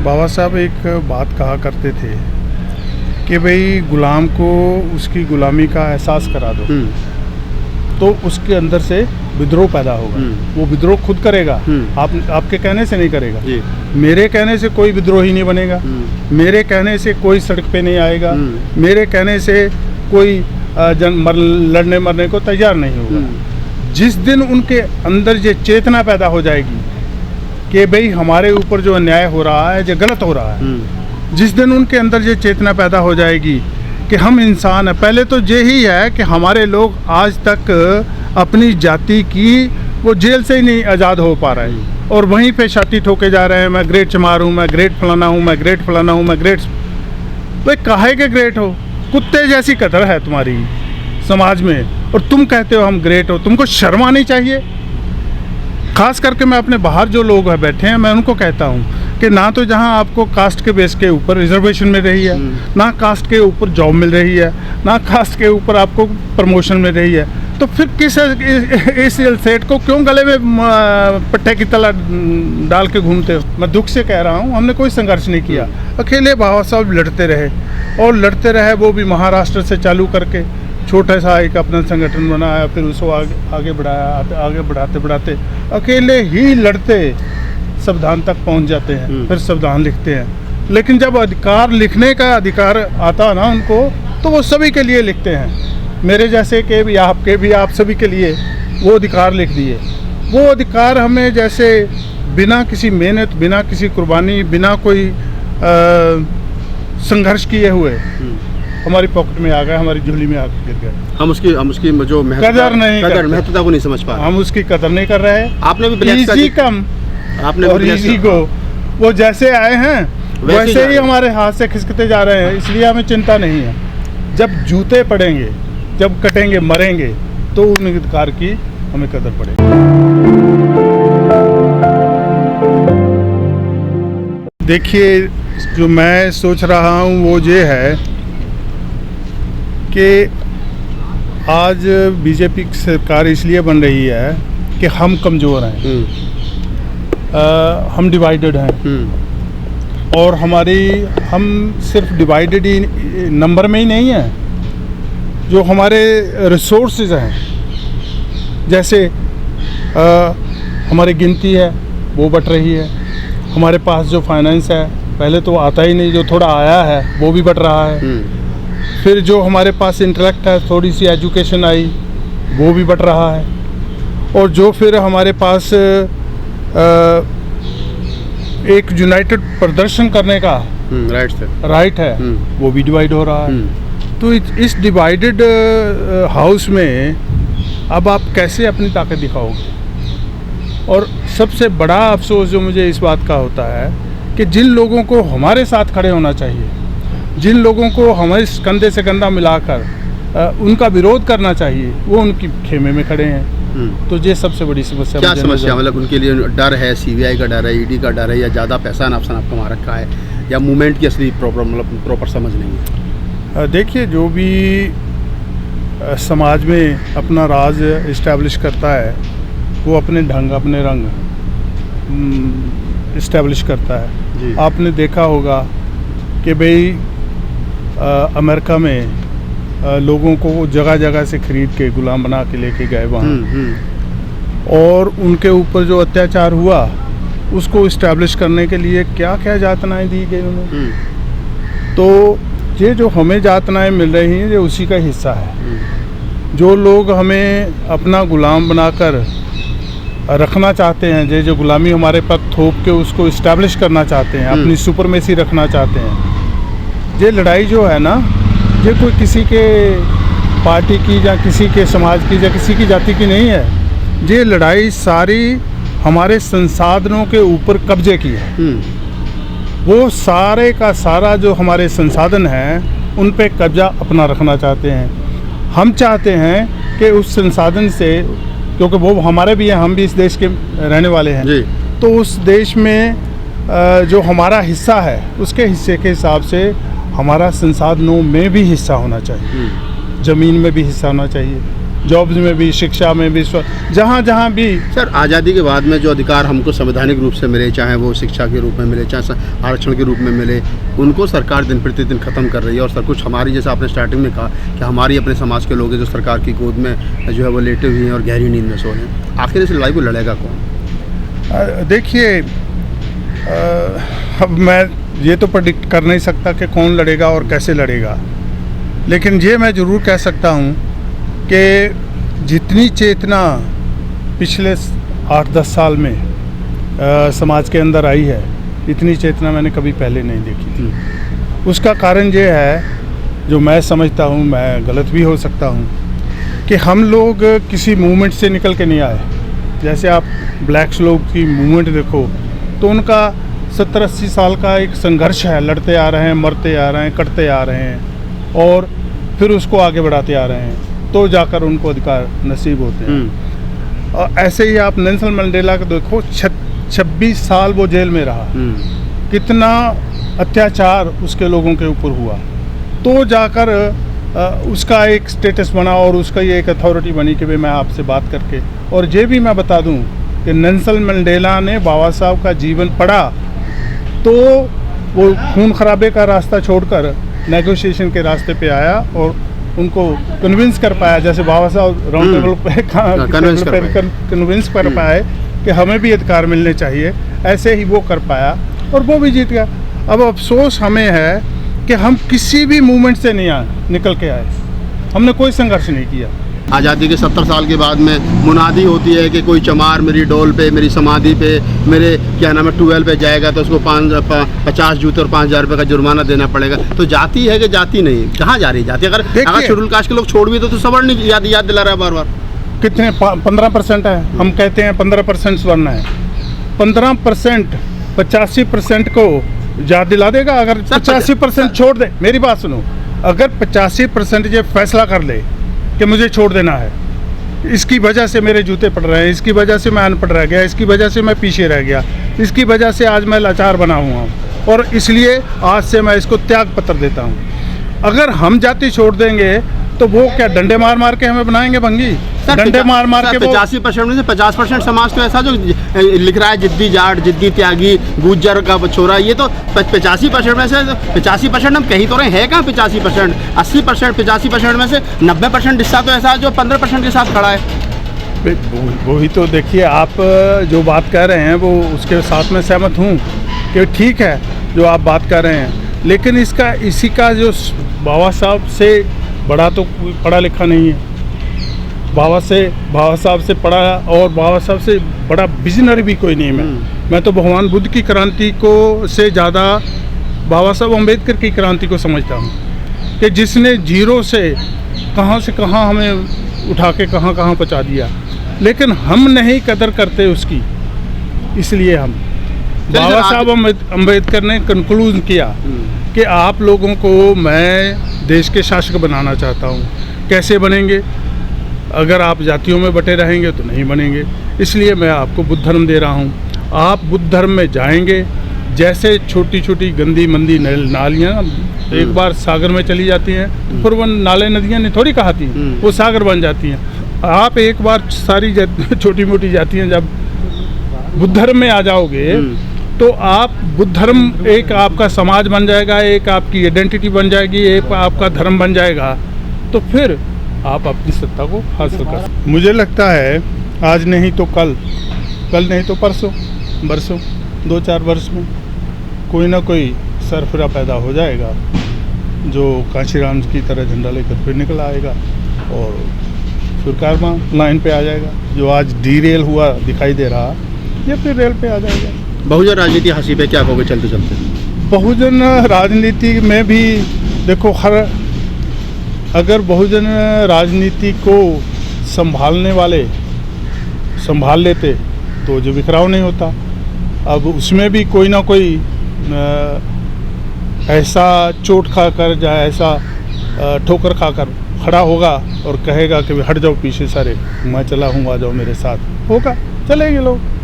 बाबा साहब एक बात कहा करते थे कि भाई गुलाम को उसकी गुलामी का एहसास करा दो तो उसके अंदर से विद्रोह पैदा होगा। वो विद्रोह खुद करेगा, आपके कहने से नहीं करेगा। मेरे कहने से कोई विद्रोही नहीं बनेगा, मेरे कहने से कोई सड़क पे नहीं आएगा, मेरे कहने से कोई लड़ने मरने को तैयार नहीं होगा। जिस दिन उनके अंदर ये चेतना पैदा हो जाएगी कि भाई हमारे ऊपर जो अन्याय हो रहा है, जो गलत हो रहा है, जिस दिन उनके अंदर ये चेतना पैदा हो जाएगी कि हम इंसान हैं। पहले तो यही है कि हमारे लोग आज तक अपनी जाति की वो जेल से ही नहीं आज़ाद हो पा रहे हैं और वहीं पे छाती ठोके जा रहे हैं। मैं ग्रेट चमार हूँ, मैं ग्रेट फलाना हूँ, मैं ग्रेट फलाना हूँ, मैं ग्रेट। भाई काहे के ग्रेट हो? कुत्ते जैसी कदर है तुम्हारी समाज में और तुम कहते हो हम ग्रेट हो। तुमको शर्म आनी चाहिए। खास करके मैं अपने बाहर जो लोग हैं बैठे हैं, मैं उनको कहता हूँ कि ना तो जहाँ आपको कास्ट के बेस के ऊपर रिजर्वेशन मिल रही है, ना कास्ट के ऊपर जॉब मिल रही है, ना कास्ट के ऊपर आपको प्रमोशन मिल रही है, तो फिर किस इस सेठ को क्यों गले में पट्टे की तला डाल के घूमते हो? मैं दुख से कह रहा हूँ, हमने कोई संघर्ष नहीं किया। अकेले बाबा साहब लड़ते रहे और लड़ते रहे। वो भी महाराष्ट्र से चालू करके छोटा सा एक अपना संगठन बनाया, फिर उसको आगे बढ़ाया। आगे बढ़ाते बढ़ाते अकेले ही लड़ते संविधान तक पहुंच जाते हैं, फिर संविधान लिखते हैं। लेकिन जब अधिकार लिखने का अधिकार आता ना उनको, तो वो सभी के लिए लिखते हैं। मेरे जैसे के भी, आपके भी, आप सभी के लिए वो अधिकार लिख दिए। वो अधिकार हमें जैसे बिना किसी मेहनत, बिना किसी कुर्बानी, बिना कोई संघर्ष किए हुए हमारी पॉकेट में आ गए, हमारी झोली में आकर गिर गए। हम उसकी जो महत्वता को नहीं समझ पा रहे। हम उसकी कदर नहीं कर रहे हैं। आपने भी इजी कम और इजी गो, वो जैसे आए हैं वैसे ही हमारे हाथ से खिसकते जा रहे हैं। इसलिए हमें चिंता नहीं है। जब जूते पड़ेंगे, जब कटेंगे, मरेंगे, तो उन अधिकार की हमें कदर पड़ेगी। देखिए, जो मैं सोच रहा हूँ वो ये है कि आज बीजेपी की सरकार इसलिए बन रही है कि हम कमज़ोर हैं, हम डिवाइडेड हैं और हम सिर्फ डिवाइडेड ही नंबर में ही नहीं है, जो हमारे रिसोर्सेज हैं, जैसे हमारी गिनती है वो बढ़ रही है। हमारे पास जो फाइनेंस है, पहले तो आता ही नहीं, जो थोड़ा आया है वो भी बढ़ रहा है। फिर जो हमारे पास इंटेलेक्ट है, थोड़ी सी एजुकेशन आई, वो भी बढ़ रहा है। और जो फिर हमारे पास एक यूनाइटेड प्रदर्शन करने का राइट है, वो भी डिवाइड हो रहा है। तो इस डिवाइडेड हाउस में अब आप कैसे अपनी ताकत दिखाओगे? और सबसे बड़ा अफसोस जो मुझे इस बात का होता है कि जिन लोगों को हमारे साथ खड़े होना चाहिए, जिन लोगों को हमारे कंधे से कंधा मिलाकर उनका विरोध करना चाहिए, वो उनकी खेमे में खड़े हैं। तो ये सबसे बड़ी समस्या। क्या समस्या? मतलब उनके लिए डर है, सीबीआई का डर है, ईडी का डर है, या ज़्यादा पैसा नापसन आप कमा रखा है, या मूवमेंट की असली प्रॉपर समझ नहीं है? देखिए, जो भी समाज में अपना राज इस्टेब्लिश करता है, वो अपने ढंग, अपने रंग इस्टेब्लिश करता है। आपने देखा होगा कि भाई अमेरिका में लोगों को जगह जगह से खरीद के गुलाम बना के लेके गए वहाँ, और उनके ऊपर जो अत्याचार हुआ उसको इस्टेब्लिश करने के लिए क्या क्या यातनाएं दी गई उन्हें। तो ये जो हमें यातनाएं मिल रही हैं, ये उसी का हिस्सा है। जो लोग हमें अपना गुलाम बनाकर रखना चाहते हैं, जो गुलामी हमारे पर थोप के उसको इस्टेब्लिश करना चाहते हैं, अपनी सुपरमेसी रखना चाहते हैं, ये लड़ाई जो है ना, ये कोई किसी के पार्टी की या किसी के समाज की या किसी की जाति की नहीं है। ये लड़ाई सारी हमारे संसाधनों के ऊपर कब्जे की है। वो सारे का सारा जो हमारे संसाधन हैं उन पे कब्जा अपना रखना चाहते हैं। हम चाहते हैं कि उस संसाधन से, क्योंकि वो हमारे भी हैं, हम भी इस देश के रहने वाले हैं, तो उस देश में जो हमारा हिस्सा है, उसके हिस्से के हिसाब से हमारा संसाधनों में भी हिस्सा होना चाहिए, ज़मीन में भी हिस्सा होना चाहिए, जॉब्स में भी, शिक्षा में भी, जहाँ जहाँ भी। सर, आज़ादी के बाद में जो अधिकार हमको संवैधानिक रूप से मिले, चाहे वो शिक्षा के रूप में मिले, चाहे आरक्षण के रूप में मिले, उनको सरकार दिन प्रतिदिन ख़त्म कर रही है। और सर कुछ हमारी, जैसे आपने स्टार्टिंग में कहा कि हमारी अपने समाज के लोग हैं जो सरकार की गोद में जो है वो लेटे हुए हैं और गहरी नींद में सो रहे हैं। आखिर इस लड़ाई को लड़ेगा कौन? देखिए, अब मैं ये तो प्रेडिक्ट कर नहीं सकता कि कौन लड़ेगा और कैसे लड़ेगा, लेकिन ये मैं ज़रूर कह सकता हूँ कि जितनी चेतना पिछले 8-10 साल में समाज के अंदर आई है, इतनी चेतना मैंने कभी पहले नहीं देखी थी। उसका कारण ये है, जो मैं समझता हूँ, मैं गलत भी हो सकता हूँ, कि हम लोग किसी मूवमेंट से निकल के नहीं आए। जैसे आप ब्लैक्स लोग की मूवमेंट देखो तो उनका 70-80 साल का एक संघर्ष है, लड़ते आ रहे हैं, मरते आ रहे हैं, कटते आ रहे हैं और फिर उसको आगे बढ़ाते आ रहे हैं, तो जाकर उनको अधिकार नसीब होते हैं। और ऐसे ही आप नेल्सन मंडेला को देखो, 26 साल वो जेल में रहा, कितना अत्याचार उसके लोगों के ऊपर हुआ, तो जाकर उसका एक स्टेटस बना और उसका ये एक अथॉरिटी बनी कि भाई मैं आपसे बात करके। और ये भी मैं बता दूं कि नेल्सन मंडेला ने बाबा साहब का जीवन पढ़ा तो वो खून खराबे का रास्ता छोड़कर नेगोशिएशन के रास्ते पे आया और उनको कन्विंस कर पाया, जैसे बाबा साहब राउंड टेबल पे कन्विंस कर पाए कि हमें भी अधिकार मिलने चाहिए, ऐसे ही वो कर पाया और वो भी जीत गया। अब अफसोस हमें है कि हम किसी भी मूवमेंट से नहीं निकल के आए, हमने कोई संघर्ष नहीं किया। आज़ादी के 70 साल के बाद में मुनादी होती है कि कोई चमार मेरी डोल पे, मेरी समाधि पे, मेरे क्या नाम है ट्यूबवेल पे जाएगा तो उसको 50 जूते और 5,000 रुपये का जुर्माना देना पड़ेगा। तो जाति है कि जाति नहीं, कहाँ जा रही जाति? अगर शेड्यूल कास्ट के लोग छोड़ भी तो सवर्ण याद दिला रहा है बार बार। कितने 15% है, हम कहते हैं 15% सवर्ण है। 15% 85% को याद दिला देगा। अगर 85% छोड़ दे, मेरी बात सुनो, अगर 85% ये फैसला कर ले कि मुझे छोड़ देना है, इसकी वजह से मेरे जूते पड़ रहे हैं, इसकी वजह से मैं अनपढ़ रह गया, इसकी वजह से मैं पीछे रह गया, इसकी वजह से आज मैं लाचार बना हुआ हूँ और इसलिए आज से मैं इसको त्याग पत्र देता हूँ। अगर हम जाति छोड़ देंगे तो वो क्या डंडे मार मार के हमें बनाएंगे भंगी? डंडे मार मार के 85% में से 50% समाज तो ऐसा जो लिख रहा है जिद्दी जाट, जिद्दी त्यागी, गुज्जर का छोरा, ये तो 85% में से 85% हम कहीं तो रहे हैं कहाँ? 85%, 80%, 85% में से 90% हिस्सा तो ऐसा है जो 15% के साथ खड़ा है। वही तो देखिए, आप जो बात कह रहे हैं वो उसके साथ में सहमत हूँ कि ठीक है जो आप बात कर रहे हैं, लेकिन इसी का जो बाबा साहब से बड़ा तो पढ़ा लिखा नहीं है। बाबा साहब से पढ़ा और बाबा साहब से बड़ा विजनरी भी कोई नहीं। मैं तो भगवान बुद्ध की क्रांति को से ज़्यादा बाबा साहब अम्बेडकर की क्रांति को समझता हूँ कि जिसने जीरो से कहाँ हमें उठा के कहाँ पहुँचा दिया, लेकिन हम नहीं कदर करते उसकी। इसलिए हम बाबा साहब अम्बेडकर ने कंक्लूड किया कि आप लोगों को मैं देश के शासक बनाना चाहता हूँ। कैसे बनेंगे? अगर आप जातियों में बटे रहेंगे तो नहीं बनेंगे, इसलिए मैं आपको बुद्ध धर्म दे रहा हूँ। आप बुद्ध धर्म में जाएंगे, जैसे छोटी छोटी गंदी मंदी नालियाँ एक बार सागर में चली जाती हैं, फिर वो नाले नदियाँ नहीं थोड़ी कहाती हैं, वो सागर बन जाती हैं। आप एक बार सारी छोटी मोटी जातियाँ जब बुद्ध धर्म में आ जाओगे तो आप बुद्ध धर्म एक आपका समाज बन जाएगा, एक आपकी आइडेंटिटी बन जाएगी, एक आपका धर्म बन जाएगा, तो फिर आप अपनी सत्ता को हासिल कर। मुझे लगता है आज नहीं तो कल नहीं तो परसों 2-4 वर्ष में कोई ना कोई सरफिरा पैदा हो जाएगा जो कांशीराम की तरह झंडा लेकर फिर निकल आएगा और फिर कारवां लाइन पे आ जाएगा। जो आज डीरेल हुआ दिखाई दे रहा, ये फिर रेल पे आ जाएगा। बहुजन राजनीति हंसी पे क्या कहोगे चलते चलते? बहुजन राजनीति में भी देखो, अगर बहुजन राजनीति को संभालने वाले संभाल लेते तो जो बिखराव नहीं होता। अब उसमें भी कोई ना कोई ऐसा चोट खाकर या ऐसा ठोकर खाकर खड़ा होगा और कहेगा कि हट जाओ पीछे सारे, मैं चला हूँ, आ जाओ मेरे साथ, होगा, चलेंगे लोग।